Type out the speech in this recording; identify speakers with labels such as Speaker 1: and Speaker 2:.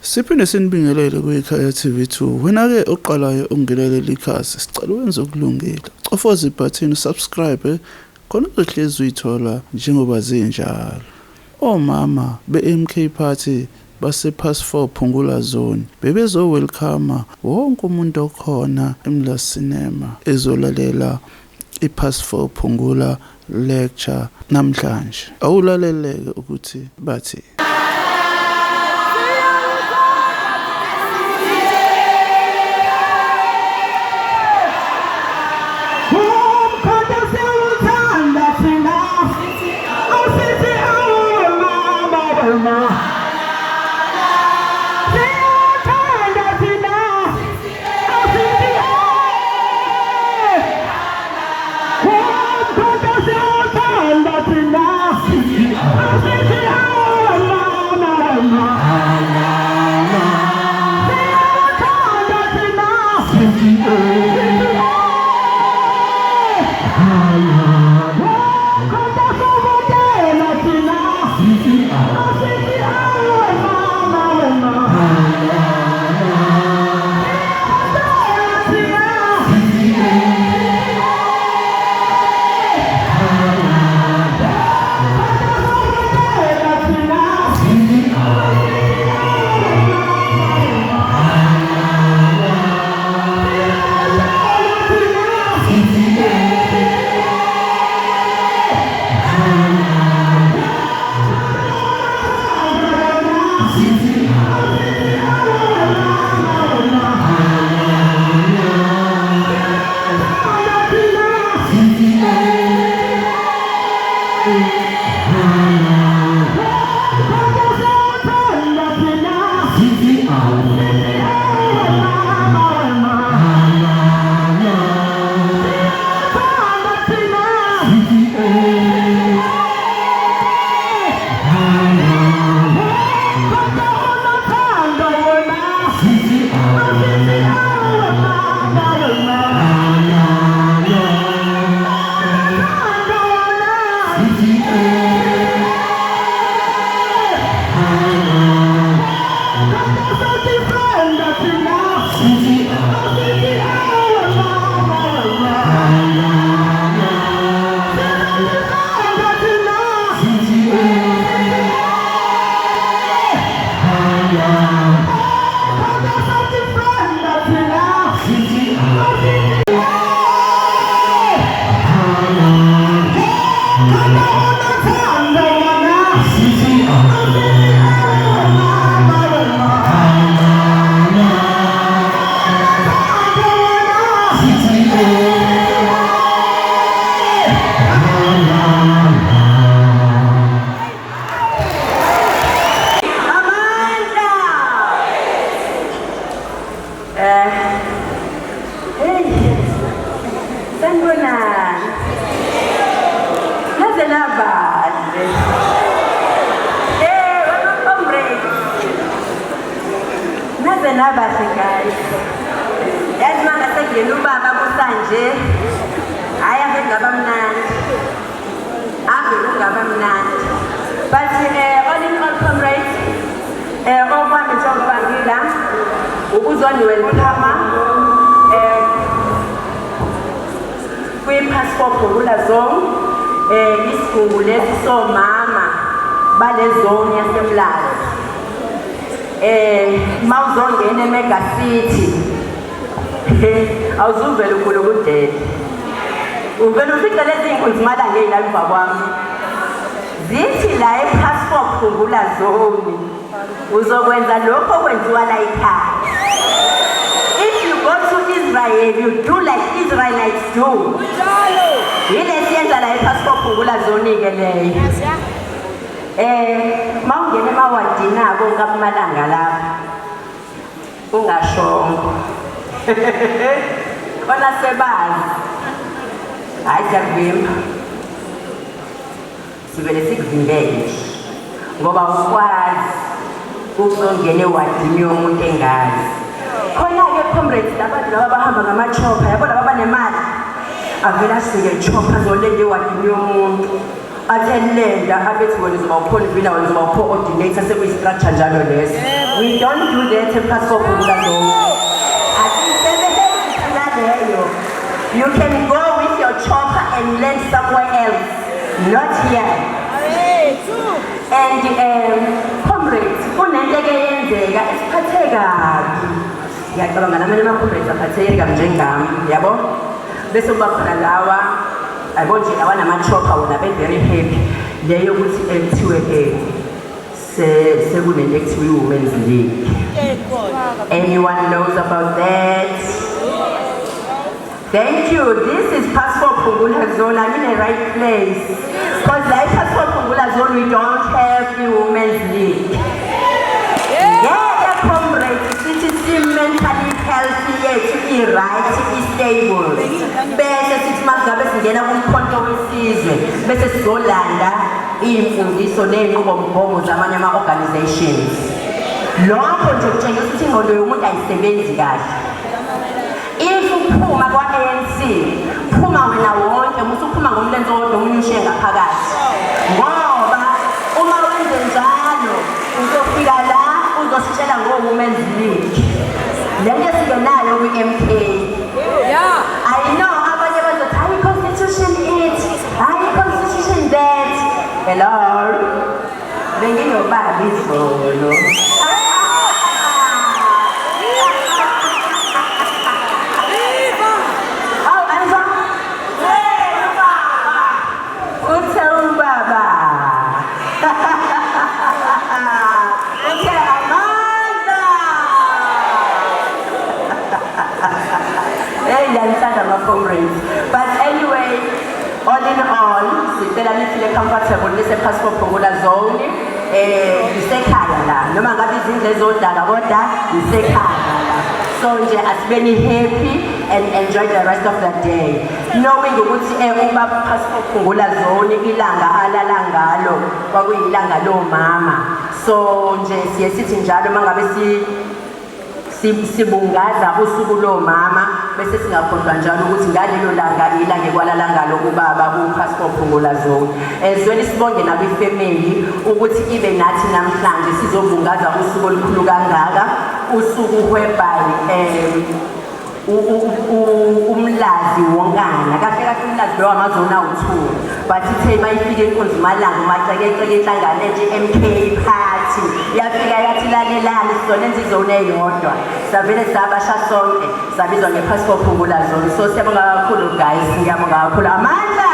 Speaker 1: Siphinde sinibingelele kwikhaya TV2. Wena-ke oqalayo ungenele likhasi, sicela wenze okulungile. Cofoza ibhathini subscribe khona uzohlezi uyithola njengoba zinjalo. Omama be-MK Party base Pass 4 Phungula Zone bebezo welcome wonke umuntu okhona Emlazi cinema ezolalela iPass 4 Phungula lecture namhlanje. Awulaleleke ukuthi bathi
Speaker 2: UZWE welcome kwi-Pass 4 Phungula Zone isigungu lesi somama bale zone yaseMlazi mawuzongena Emega City awuzuvela ukhulu kudede uvela ufica lezi inkunzi malanga eyila emva kwami zithi la e-Pass 4 Phungula Zone uzokwenza lokho okwenziwa la ekhaya. If you go to Israel, you do like Israelites do. Yile siyenza la e-Pass 4 Phungula Zone ke leyo. Mawungena emawadini abo kaMalanga lapha. Ungashongo. Ona sebazi. Hayi siyavimba. Sivele sikuvimbele. Ngoba ukwazi ukuzongena ewadini yomuntu engazi. Khona-ke comrades labantu laba bahamba ngama-chopper yabo laba banemali avela asike chopper azolenda ewadini yomuntu athi elenda abethi wena uzoba ukhona ivila wena uzoba upho ordinator sekuyistructure njalo leso We don't do that in passport phungula zone. You can go with your chopper and land somewhere else, not here. And comrades, kunenteke yenzeka esiphatheka ngiyacabanga namanye ama-comrades aphatheka njengami yabo bese kuba khona lawa yabo nje lawa nama-chopper wona be-very happy leyo ukuthi kuthiwe sekunento ekuthiwa i-Women's League. Anyone knows about that? Thank you. This is Passport Phungula Zone. I'm in the right place. Because like Passport Phungula Zone, we don't have the Women's League. Yeah, comrades, it is mentally healthy, to be right, to be stable. Bese sithi mangabe singena kumkhonto wesizwe, bese sizolanda imfundiso ney'nqubomgomo zamanye ama-organizations. Lokho nje kutshengisa ukuthi ingqondo yomuntu ayisebenzi kahle. Uphuma kwa-ANC, phuma wena wonke, musuphuma ngomlenze wodwa omunye ushiye ngaphakathi. Ngoba uma wenze njalo, uzofika la uzositshela ngo-Women's League. Le nto singenayo kwi-MK. I know abanye bazothi hayi i-constitution it, hayi i-constitution that. Hello, bengiyobaba izolo. But anyway, all in all, sicela nifile comfortable nise passport phungula zone isekhaya la noma ngabe izindle zodaka kodwa isekhaya la. So nje asibeni happy and enjoy the rest of the day, knowing ukuthi uba passport phungula zone ilanga alala ngalo kwakuyilanga lomama. So nje siye sithi njalo mangabe sibungaza usuku lomama bese singakhohlwa njalo ukuthi ngalelo langa ilanga ekwalala ngalo ubaba ku-passport phungula zone. Ezweni sibonge nakwifamily ukuthi ibe nathi namhlanje sizobungaza usuku olukhulu kangaka, usuku whereby umlazi wonkana kahle kahle umlazi lo amazona u2 but ithe bayifike inkonzimalanga macekeceke inhlangano nje MK party yafika yathi lalelani sizonenza izone eyodwa savele sabasha sonke sabizwa nge-passport phungula zone. So siyabonga kakhulu guys, ngiyabonga kakhulu. Amandla.